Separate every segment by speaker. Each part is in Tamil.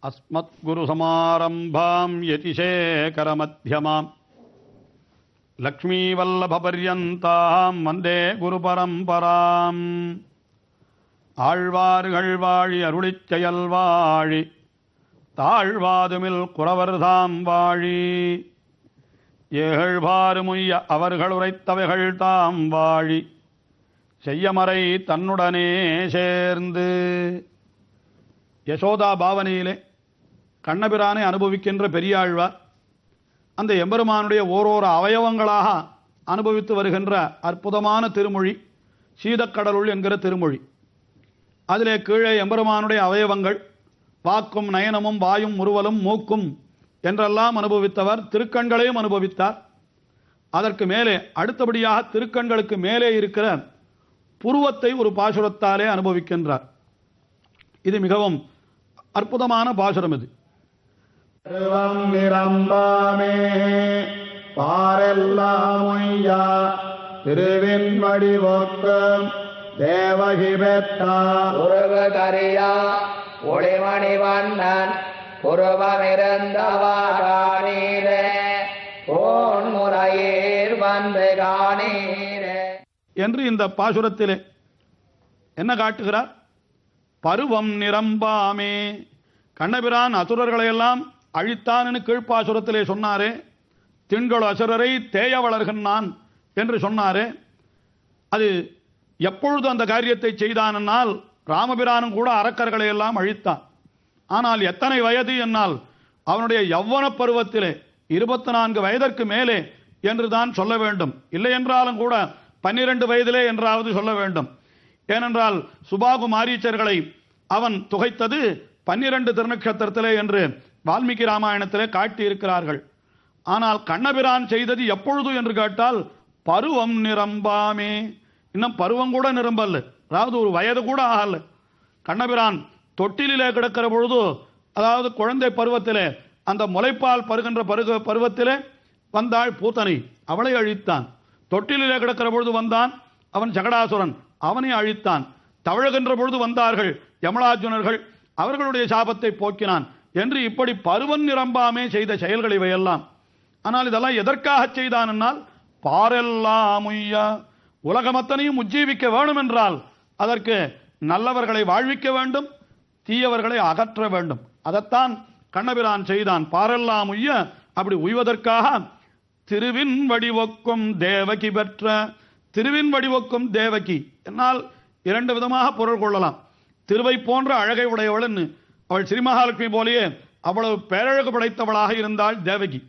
Speaker 1: अस्मद्गुरुसमारम्भां यतिशेखरमध्यमां लक्ष्मीवल्लभपर्यन्तां वन्दे गुरुपरम्पराम् ஆழ்வார்கள் வாழி அருளிச் செயல் வாழி தாழ்வாதுமில் குறவர்தாம் வாழி ஏகழ்வாறுமுய்ய அவர்கள் உரைத்தவைகள் தாம் வாழி செய்யமறை தன்னுடனே சேர்ந்து. யசோதா பாவனையிலே கண்ணபிரானை அனுபவிக்கின்ற பெரியாழ்வார் அந்த எம்பெருமானுடைய ஓரோரு அவயவங்களாக அனுபவித்து வருகின்ற அற்புதமான திருமொழி சீதக்கடலுள் என்கிற திருமொழி. அதிலே கீழே எம்பெருமானுடைய அவயவங்கள் வாக்கும் நயனமும் வாயும் முறுவலும் மூக்கும் என்றெல்லாம் அனுபவித்தவர் திருக்கண்களையும் அனுபவித்தார். அதற்கு மேலே அடுத்தபடியாக திருக்கண்களுக்கு மேலே இருக்கிற புருவத்தை ஒரு பாசுரத்தாலே அனுபவிக்கின்றார். இது மிகவும் அற்புதமான பாசுரம். இது
Speaker 2: தேவகி பெற்றா உருவகரியா ஒளிமணிவண்ணன் புருவமிருந்தவாகானீரே போன்முறையீர் வந்து காணீரே
Speaker 1: என்று இந்த பாசுரத்திலே என்ன காட்டுகிறார்? பருவம் நிரம்பாமே. கண்ணபிரான் அசுரர்களையெல்லாம் அழித்தான் கீழ்ப்பாசுரத்திலே சொன்னாரே. திண்கள் அசுரரை தேய வளர்கின்றான் என்று சொன்னாரே. அது எப்பொழுது அந்த காரியத்தை செய்தானால் ராமபிரானும் கூட அரக்கர்களை எல்லாம் அழித்தான். ஆனால் எத்தனை வயது என்னால் அவனுடைய யவ்வன பருவத்திலே 24 வயதிற்கு மேலே என்று தான் சொல்ல வேண்டும். இல்லை என்றாலும் கூட 12 வயதிலே என்றாவது சொல்ல வேண்டும். ஏனென்றால் சுபாகு மாரீச்சர்களை அவன் துகைத்தது 12 திருநக்ஷத்திரத்திலே என்று வால்மீகி ராமாயணத்திலே காட்டியிருக்கிறார்கள். ஆனால் கண்ணபிரான் செய்தது எப்பொழுது என்று கேட்டால் பருவம் நிரம்பாமே. இன்னும் பருவம் கூட நிரம்பல்ல, அதாவது ஒரு வயது கூட ஆகல. கண்ணபிரான் தொட்டிலே கிடக்கிற பொழுது, அதாவது குழந்தை பருவத்திலே அந்த முளைப்பால் பருகின்ற பருவத்திலே வந்தாள் பூத்தனை, அவளை அழித்தான். தொட்டிலே கிடக்கிற பொழுது வந்தான் அவன் ஜகடாசுரன், அவனை அழித்தான். தவழுகின்ற பொழுது வந்தார்கள் யமலார்ஜுனர்கள், அவர்களுடைய சாபத்தை போக்கினான் என்று இப்படி பருவம் நிரம்பாமே செய்த செயல்கள் இவையெல்லாம். ஆனால் இதெல்லாம் எதற்காக செய்தான் என்னால் பாரெல்லாம் உய்யா, உலகமத்தனையும் உஜ்ஜீவிக்க வேண்டும் என்றால் அதற்கு நல்லவர்களை வாழ்விக்க வேண்டும், தீயவர்களை அகற்ற வேண்டும். அதைத்தான் கண்ணபிரான் செய்தான். பாரெல்லாம் உய்ய, அப்படி உய்வதற்காக திருவின் வடிவொக்கும் தேவகி பெற்ற. திருவின் வடிவொக்கும் தேவகி என்னால் 2 விதமாக பொருள் கொள்ளலாம். திருவை போன்ற அழகை உடையவள், அவள் ஸ்ரீமகாலட்சுமி போலேயே அவ்வளவு பேரழகு படைத்தவளாக இருந்தாள் தேவகி.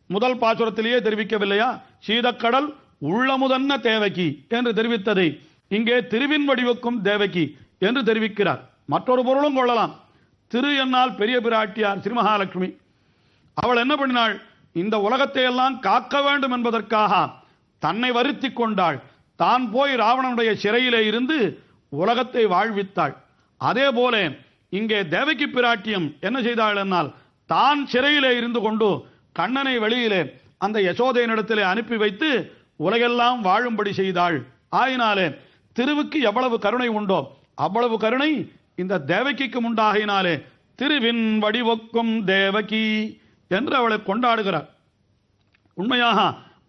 Speaker 1: முதல் பாசுரத்திலேயே தெரிவிக்கவில்லையா, சீதக்கடல் உள்ளமுதன்ன தேவகி என்று தெரிவித்ததை இங்கே திருவின் வடிவக்கும் தேவகி என்று தெரிவிக்கிறார். மற்றொரு பொருளும் கொள்ளலாம். திரு என்னால் பெரிய பிராட்டியார் ஸ்ரீமகாலட்சுமி. அவள் என்ன பண்ணினாள்? இந்த உலகத்தை எல்லாம் காக்க வேண்டும் என்பதற்காக தன்னை வருத்தி கொண்டாள். தான் போய் ராவணனுடைய சிறையிலே இருந்து உலகத்தை வாழ்வித்தாள். அதே போல இங்கே தேவகி பிராட்டியம் என்ன செய்தாள் என்னால் தான் சிறையிலே இருந்து கொண்டு கண்ணனை வெளியிலே அந்த யசோதையினிடத்திலே அனுப்பி வைத்து உலகெல்லாம் வாழும்படி செய்தாள். ஆயினாலே திருவுக்கு எவ்வளவு கருணை உண்டோ அவ்வளவு கருணை இந்த தேவகிக்கு உண்டாகினாலே திருவின் வடிவொக்கும் தேவகி என்று அவளை கொண்டாடுகிறார். உண்மையாக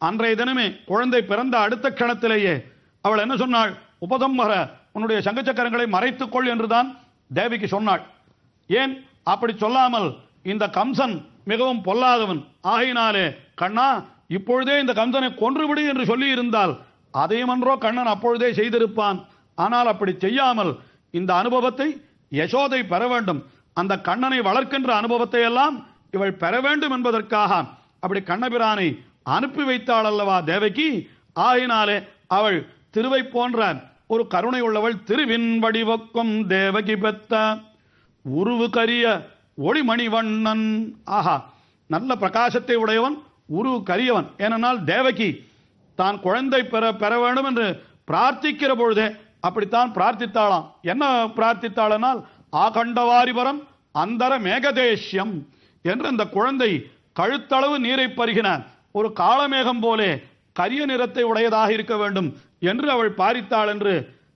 Speaker 1: அன்றைய தினமே குழந்தை பிறந்த அடுத்த கணத்திலேயே அவள் என்ன சொன்னாள்? உபதம்பர, உன்னுடைய சங்கச்சக்கரங்களை மறைத்துக்கொள் என்றுதான் தேவகி சொன்னாள். ஏன் அப்படி சொல்லாமல், இந்த கம்சன் மிகவும் பொல்லாதவன், ஆகையினாலே கண்ணா இப்பொழுதே இந்த கம்சனை கொன்றுவிடு என்று சொல்லி இருந்தால் அதையும் அன்றோ கண்ணன் அப்பொழுதே செய்திருப்பான். ஆனால் அப்படி செய்யாமல் இந்த அனுபவத்தை யசோதை பெற வேண்டும், அந்த கண்ணனை வளர்க்கின்ற அனுபவத்தை எல்லாம் இவள் பெற வேண்டும் என்பதற்காக அப்படி கண்ணபிரானை அனுப்பி வைத்தாள் அல்லவா தேவகி. ஆகினாலே அவள் திருவை போன்ற ஒரு கருணை உள்ளவள். திருவின் வடிவக்கும் தேவகி பெத்த உருவு கரிய ஒளிமணிவண்ணன். ஆஹா, நல்ல பிரகாசத்தை உடையவன், உருவு கரியவன். ஏனென்றால் தேவகி தான் குழந்தை பெற வேண்டும் என்று பிரார்த்திக்கிற பொழுதே அப்படித்தான் பிரார்த்தித்தாளாம். என்ன பிரார்த்தித்தாளனால் ஆகண்டவாரிபரம் அந்தர மேகதேஷ்யம் என்று அந்த குழந்தை கழுத்தளவு நீரை பருகின ஒரு காளமேகம் போலே கரிய நிறத்தை உடையதாக இருக்க வேண்டும் என்று அவள் பாரித்தாள் என்று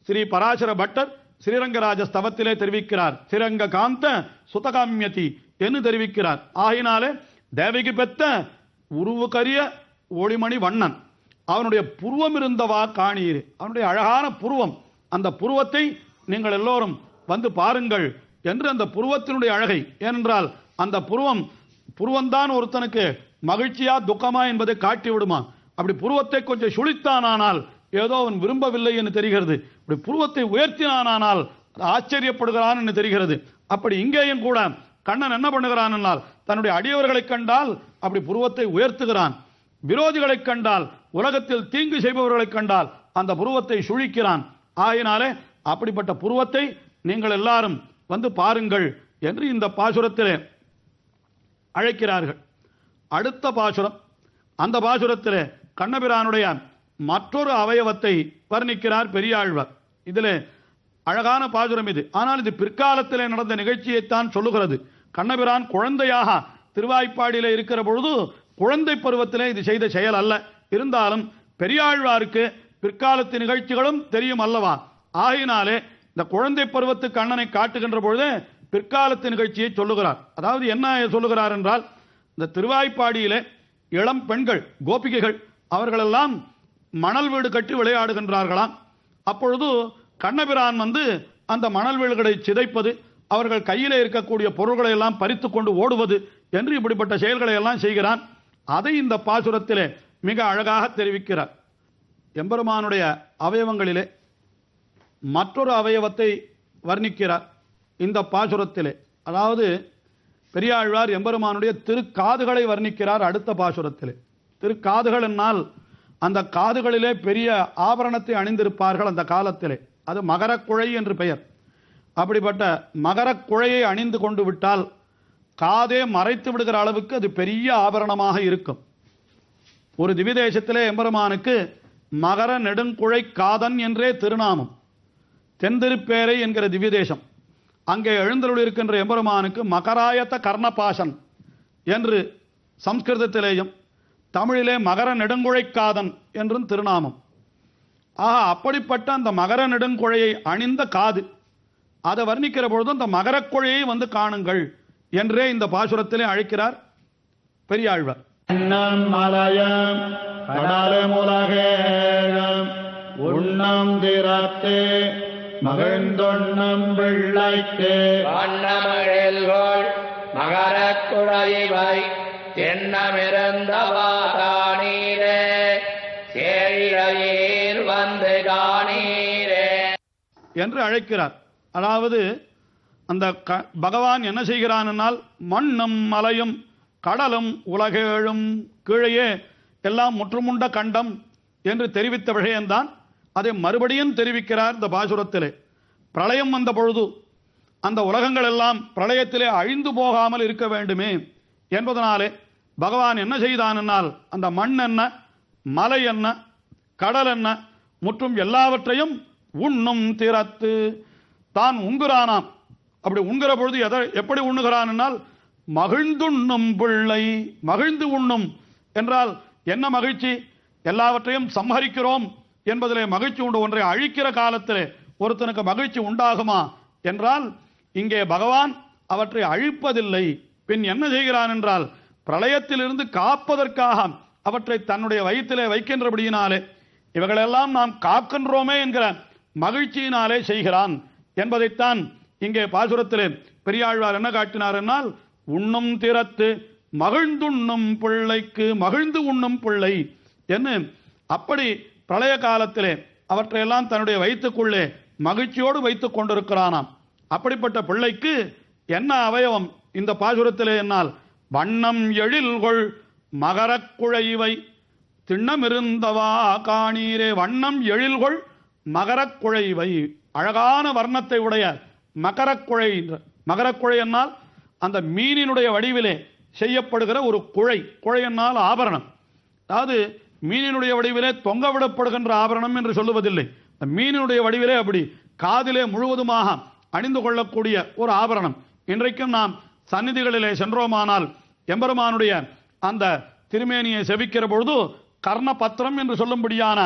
Speaker 1: ஸ்ரீ பராசர பட்டர் ஸ்ரீரங்கராஜ ஸ்தவத்திலே தெரிவிக்கிறார். ஸ்ரீரங்க காந்த சுதகாமியதி என்று தெரிவிக்கிறார். ஆகினாலே தேவகி பெத்த உருவுக்கரிய ஒளிமணி வண்ணன் அவனுடைய புருவம் இருந்தவா காணீர், அவனுடைய அழகான புருவம், அந்த புருவத்தை நீங்கள் எல்லோரும் வந்து பாருங்கள் என்று அந்த புருவத்தினுடைய அழகை, ஏனென்றால் அந்த புருவம்தான் ஒருத்தனுக்கு மகிழ்ச்சியா துக்கமா என்பதை காட்டி விடுமா. அப்படி புருவத்தை கொஞ்சம் சுழித்தானால் ஏதோ அவன் விரும்பவில்லை என்று தெரிகிறது. அப்படி புருவத்தை உயர்த்தினானால் ஆச்சரியப்படுகிறான் என்று தெரிகிறது. அப்படி இங்கேயும் கூட கண்ணன் என்ன பண்ணுகிறான் என்றால் தன்னுடைய அடியவர்களை கண்டால் அப்படி புருவத்தை உயர்த்துகிறான், விரோதிகளை கண்டால் உலகத்தில் தீங்கு செய்பவர்களை கண்டால் அந்த புருவத்தை சுழிக்கிறான். ஆயினாலே அப்படிப்பட்ட புருவத்தை நீங்கள் எல்லாரும் வந்து பாருங்கள் என்று இந்த பாசுரத்திலே அழைக்கிறார்கள். அடுத்த பாசுரம், அந்த பாசுரத்திலே கண்ணபிரானுடைய மற்றொரு அவயவத்தை வர்ணிக்கிறார் பெரியாழ்வார். இதிலே அழகான பாசுரம் இது. ஆனால் இது பிற்காலத்திலே நடந்த நிகழ்ச்சியைத்தான் சொல்லுகிறது. கண்ணபிரான் குழந்தையாக திருவாய்ப்பாடியிலே இருக்கிற பொழுது குழந்தை பருவத்திலே இது செய்த செயல் அல்ல. இருந்தாலும் பெரியாழ்வாருக்கு பிற்காலத்து நிகழ்ச்சிகளும் தெரியும் அல்லவா. ஆகினாலே இந்த குழந்தை பருவத்து கண்ணனை காட்டுகின்ற பொழுதே பிற்காலத்து நிகழ்ச்சியை சொல்லுகிறார். அதாவது என்ன சொல்லுகிறார் என்றால், இந்த திருவாய்ப்பாடியிலே இளம் பெண்கள் கோபிகைகள் அவர்களெல்லாம் மணல் வீடு கட்டி விளையாடுகின்றார்களாம். அப்பொழுது கண்ணபிரான் வந்து அந்த மணல் வீடுகளை சிதைப்பது, அவர்கள் கையிலே இருக்கக்கூடிய பொருள்களை எல்லாம் பறித்து கொண்டு ஓடுவது என்று இப்படிப்பட்ட செயல்களை எல்லாம் செய்கிறான். அதை இந்த பாசுரத்திலே மிக அழகாக தெரிவிக்கிறார். எம்பெருமானுடைய அவயவங்களிலே மற்றொரு அவயவத்தை வர்ணிக்கிறார் இந்த பாசுரத்திலே. அதாவது பெரியாழ்வார் எம்பெருமானுடைய திருக்காதுகளை வர்ணிக்கிறார் அடுத்த பாசுரத்திலே. திருக்காதுகள் என்னால் அந்த காதுகளிலே பெரிய ஆபரணத்தை அணிந்திருப்பார்கள் அந்த காலத்திலே, அது மகரக்குழை என்று பெயர். அப்படிப்பட்ட மகரக்குழையை அணிந்து கொண்டு விட்டால் காதே மறைத்து விடுகிற அளவுக்கு அது பெரிய ஆபரணமாக இருக்கும். ஒரு திவிதேசத்திலே எம்பெருமானுக்கு மகர நெடுங்குழை காதன் என்றே திருநாமம். தென்திருப்பேரை என்கிற திவ்யதேசம், அங்கே எழுந்தருள் இருக்கின்ற எம்பெருமானுக்கு மகராயத்த கர்ணபாசன் என்று சம்ஸ்கிருதத்திலேயும் தமிழிலே மகர நெடுங்குழைக்காதன் என்றும் திருநாமம். அப்படிப்பட்ட அந்த மகர நெடுங்குழையை அணிந்த காது, அதை வர்ணிக்கிற பொழுது அந்த மகரக்குழையை வந்து காணுங்கள் என்றே இந்த பாசுரத்திலே அழைக்கிறார் பெரியாழ்வார்.
Speaker 3: உண்ணம் திறத்து மகிழ்ந்தொன்னம் பிள்ளைக்கு
Speaker 2: வண்ணமழல்கோள் மகரக்குழைவை தென்னமிருந்தவாதானீரே சேழிரையீர் வந்து காணீரே
Speaker 1: என்று அழைக்கிறார். அதாவது அந்த பகவான் என்ன செய்கிறான் என்னால் மண்ணும் மலையும் கடலும் உலகேழும் கீழே எல்லாம் முற்றுமுண்ட கண்டம் என்று தெரிவித்த விஷயம்தான் அதை மறுபடியும் தெரிவிக்கிறார் இந்த பாசுரத்திலே. பிரளயம் வந்த பொழுது அந்த உலகங்கள் எல்லாம் பிரளயத்திலே அழிந்து போகாமல் இருக்க வேண்டுமே என்பதனாலே பகவான் என்ன செய்தான் என்னால் அந்த மண் என்ன, மலை என்ன, கடல் என்ன, முற்றும் எல்லாவற்றையும் உண்ணும் திறத்து தான் உண்கிறானாம். அப்படி உண்கிற பொழுது எப்படி உண்ணுகிறான் என்னால் மகிழ்ந்துண்ணும் பிள்ளை, மகிழ்ந்து உண்ணும் என்றால் என்ன மகிழ்ச்சி, எல்லாவற்றையும் சம்ஹரிக்கிறோம் என்பதிலே மகிழ்ச்சி உண்டு. ஒன்றை அழிக்கிற காலத்திலே ஒருத்தனுக்கு மகிழ்ச்சி உண்டாகுமா என்றால் இங்கே பகவான் அவற்றை அழிப்பதில்லை. பின் என்ன செய்கிறான் என்றால் பிரளயத்திலிருந்து காப்பதற்காக அவற்றை தன்னுடைய வயிற்றிலே வைக்கின்றபடியினாலே இவைகளெல்லாம் நாம் காக்கின்றோமே என்கிற மகிழ்ச்சியினாலே செய்கிறான் என்பதைத்தான் இங்கே பாசுரத்திலே பெரியாழ்வார் என்ன காட்டினார் என்னால் உண்ணும் திறத்து மகிழ்ந்துண்ணும் பிள்ளைக்கு, மகிழ்ந்து உண்ணும் பிள்ளை என்று அப்படி பிரளய காலத்திலே அவற்றையெல்லாம் தன்னுடைய வயிற்றுக்குள்ளே மகிழ்ச்சியோடு வைத்துக் கொண்டிருக்கிறானாம். அப்படிப்பட்ட பிள்ளைக்கு என்ன அவயவம் இந்த பாசுரத்திலே என்னால் வண்ணம் எழில்கொள் மகரக்குழைவை திண்ணமிருந்தவா காணீரே. வண்ணம் எழில்கொள் மகரக்குழைவை, அழகான வர்ணத்தை உடைய மகரக்குழை. மகரக்குழை என்னால் அந்த மீனினுடைய வடிவிலே செய்யப்படுகிற ஒரு குழை. குழை என்னால் ஆபரணம், அதாவது மீனினுடைய வடிவிலே தொங்க விடப்படுகின்ற ஆபரணம் என்று சொல்லுவதில்லை. மீனினுடைய வடிவிலே அப்படி காதிலே முழுவதுமாக அணிந்து கொள்ளக்கூடிய ஒரு ஆபரணம். இன்றைக்கும் நாம் சந்நிதிகளிலே சென்றோமானால் எம்பெருமானுடைய அந்த திருமேனியை செவிக்கிற பொழுது கர்ண பத்திரம் என்று சொல்லும்படியான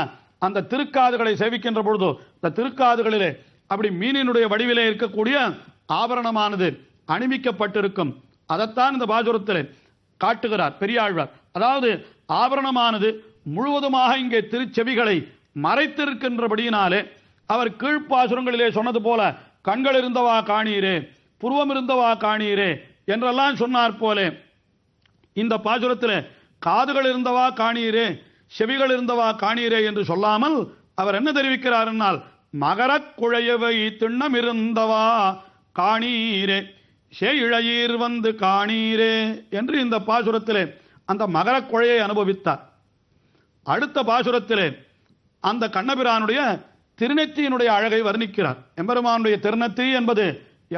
Speaker 1: அந்த திருக்காதுகளை சேவிக்கின்ற பொழுது இந்த திருக்காதுகளிலே அப்படி மீனினுடைய வடிவிலே இருக்கக்கூடிய ஆபரணமானது அணிவிக்கப்பட்டிருக்கும். அதைத்தான் இந்த பாசுரத்தில் காட்டுகிறார் பெரியாழ்வார். அதாவது ஆபரணமானது முழுவதுமாக இங்கே திருச்செவிகளை மறைத்திருக்கின்றபடியினாலே அவர் கீழ்ப்பாசுரங்களிலே சொன்னது போல கண்கள் இருந்தவா காணீரே, புருவம் இருந்தவா காணீரே என்றெல்லாம் சொன்னார் போலே இந்த பாசுரத்தில் காதுகள் இருந்தவா காணீரே, செவிகள் இருந்தவா காணீரே என்று சொல்லாமல் அவர் என்ன தெரிவிக்கிறார் என்னால் மகரக் குழையவை திண்ணம் இருந்தவா காணீரே, சேயிழையீர் வந்து காணீரே என்று இந்த பாசுரத்திலே அந்த மகரக் குழையை அனுபவித்தார். அடுத்த பாசுரத்திலே அந்த கண்ணபிரானுடைய திருநெத்தியினுடைய அழகை வர்ணிக்கிறார். எம்பெருமானுடைய திருநெத்தி என்பது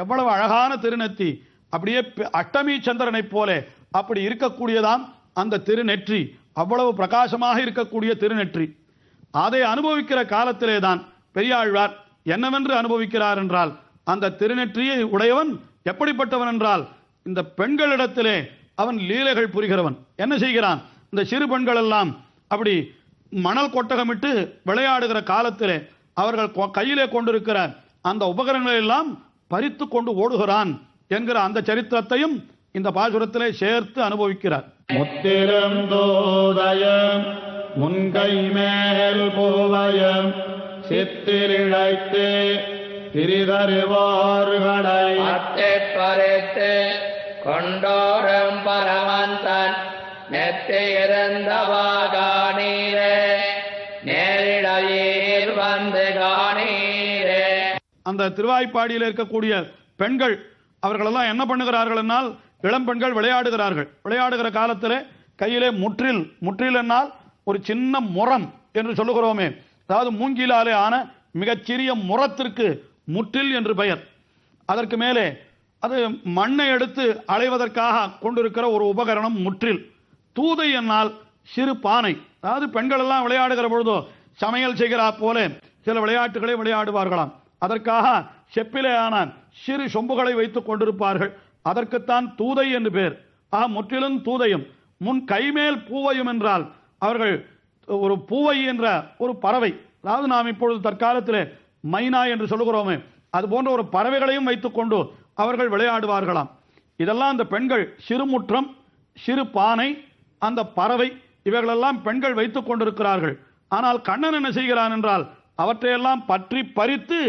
Speaker 1: எவ்வளவு அழகான திருநெத்தி, அப்படியே அஷ்டமி சந்திரனை போல அப்படி இருக்கக்கூடியதாம் அந்த திருநெற்றி, அவ்வளவு பிரகாசமாக இருக்கக்கூடிய திருநெற்றி. அதை அனுபவிக்கிற காலத்திலே தான் பெரியாழ்வார் என்னவென்று அனுபவிக்கிறார் என்றால், அந்த திருநெற்றியை உடையவன் எப்படிப்பட்டவன் என்றால் இந்த பெண்களிடத்திலே அவன் லீலைகள் புரிகிறவன். என்ன செய்கிறான், இந்த சிறு பெண்கள் எல்லாம் அப்படி மணல் கொட்டகமிட்டு விளையாடுகிற காலத்திலே அவர்கள் கையிலே கொண்டிருக்கிற அந்த உபகரணங்களை எல்லாம் பறித்து கொண்டு ஓடுகிறான் என்கிற அந்த சரித்திரத்தையும் இந்த பாசுரத்திலே சேர்த்து அனுபவிக்கிறார்.
Speaker 3: முத்திரம் தோதயம் முன்கை மேல் போவயம் சித்திரிழைத்து திரிதருவார்களை
Speaker 2: அத்தை பறித்து கொண்டோரும் பரமந்தன் நெத்தி இருந்தவா காணீரே, நேரிடையீர் வந்து காணீரே.
Speaker 1: அந்த திருவாய்ப்பாடியில் இருக்கக்கூடிய பெண்கள் அவர்களெல்லாம் என்ன பண்ணுகிறார்கள் என்னால் இளம் பெண்கள் விளையாடுகிறார்கள். விளையாடுகிற காலத்திலே கையிலே முற்றில் என்னால் ஒரு சின்ன முறம் என்று சொல்லுகிறோமே, அதாவது மூங்கிலாலே ஆன மிகச்சிறிய முறத்திற்கு முற்றில் என்று பெயர். அதற்கு மேலே அது மண்ணை எடுத்து அலைவதற்காக கொண்டிருக்கிற ஒரு உபகரணம் முற்றில். தூதை என்னால் சிறு பானை, அதாவது பெண்கள் எல்லாம் விளையாடுகிற பொழுதோ சமையல் செய்கிறா போல சில விளையாட்டுகளை விளையாடுவார்களாம். அதற்காக செப்பிலே ஆன சிறு சொம்புகளை வைத்துக் கொண்டிருப்பார்கள். அதற்குத்தான் தூதை என்று பேர். முற்றிலும் தூதையும் முன் கைமேல் பூவையும் என்றால் அவர்கள் ஒரு பூவை என்ற ஒரு பறவை, அதாவது நாம் இப்பொழுது தற்காலத்தில் மைனா என்று சொல்லுகிறோமே அது போன்ற ஒரு பறவைகளையும் வைத்துக் கொண்டு அவர்கள் விளையாடுவார்களாம். இதெல்லாம் அந்த பெண்கள் சிறுமுற்றம், சிறு பானை, அந்த பறவை இவைகளெல்லாம் பெண்கள் வைத்துக் கொண்டிருக்கிறார்கள். ஆனால் கண்ணன் என்ன செய்கிறான் என்றால் அவற்றையெல்லாம் பற்றி பறித்து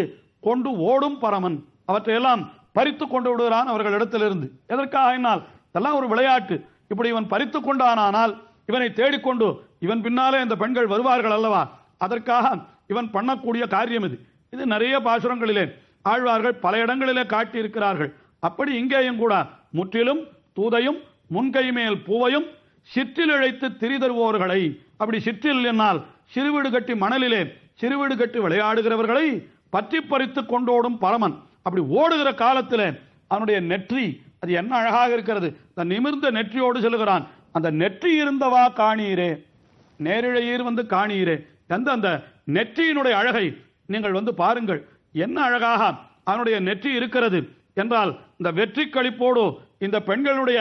Speaker 1: கொண்டு ஓடும் பரமன். அவற்றையெல்லாம் பறித்து கொண்டு விடுகிறான் அவர்களிடத்திலிருந்து. எதற்காக என்னால் இதெல்லாம் ஒரு விளையாட்டு. இப்படி இவன் பறித்து கொண்டானால் இவனை தேடிக்கொண்டு இவன் பின்னாலே இந்த பெண்கள் வருவார்கள் அல்லவா, அதற்காக இவன் பண்ணக்கூடிய காரியம் இது. இது நிறைய பாசுரங்களிலே ஆழ்வார்கள் பல இடங்களிலே காட்டி இருக்கிறார்கள். அப்படி இங்கேயும் கூட முற்றிலும் தூதையும் முன்கை மேல் பூவையும் சிற்றில் இழைத்து திரிதருவோர்களை, அப்படி சிற்றில் என்னால் சிறுவீடு கட்டி மணலிலே சிறுவீடு கட்டி விளையாடுகிறவர்களை பற்றி பறித்து கொண்டோடும் பரமன். அப்படி ஓடுகிற காலத்தில் அவனுடைய நெற்றி அது என்ன அழகாக இருக்கிறது. அந்த நிமிர்ந்த நெற்றியோடு செல்கிறான். அந்த நெற்றி இருந்தவா காணீரே, நேரிழையீர் வந்து காணீரே. அந்த நெற்றியினுடைய அழகை நீங்கள் வந்து பாருங்கள். என்ன அழகாக அவனுடைய நெற்றி இருக்கிறது என்றால் இந்த வெற்றி களிப்போடு இந்த பெண்களுடைய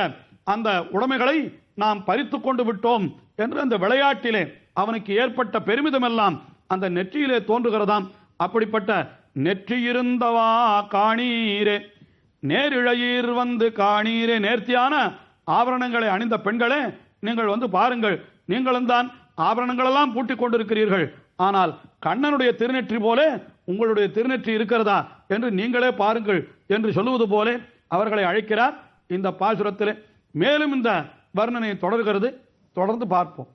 Speaker 1: அந்த உடைமைகளை நாம் பறித்து கொண்டு விட்டோம் என்று அந்த விளையாட்டிலே அவனுக்கு ஏற்பட்ட பெருமிதம் எல்லாம் அந்த நெற்றியிலே தோன்றுகிறதாம். அப்படிப்பட்ட நெற்றி இருந்தவா காணீரே, நேரிழையீர் வந்து காணீரே. நேர்த்தியான ஆபரணங்களை அணிந்த பெண்களே நீங்கள் வந்து பாருங்கள். நீங்களும் தான் ஆபரணங்கள் எல்லாம் பூட்டிக் கொண்டிருக்கிறீர்கள், ஆனால் கண்ணனுடைய திருநெற்றி போல உங்களுடைய திருநெற்றி இருக்கிறதா என்று நீங்களே பாருங்கள் என்று சொல்லுவது போல அவர்களை அழைக்கிறார் இந்த பாசுரத்திலே. மேலும் இந்த வர்ணனை தொடர்கிறது. தொடர்ந்து பார்ப்போம்.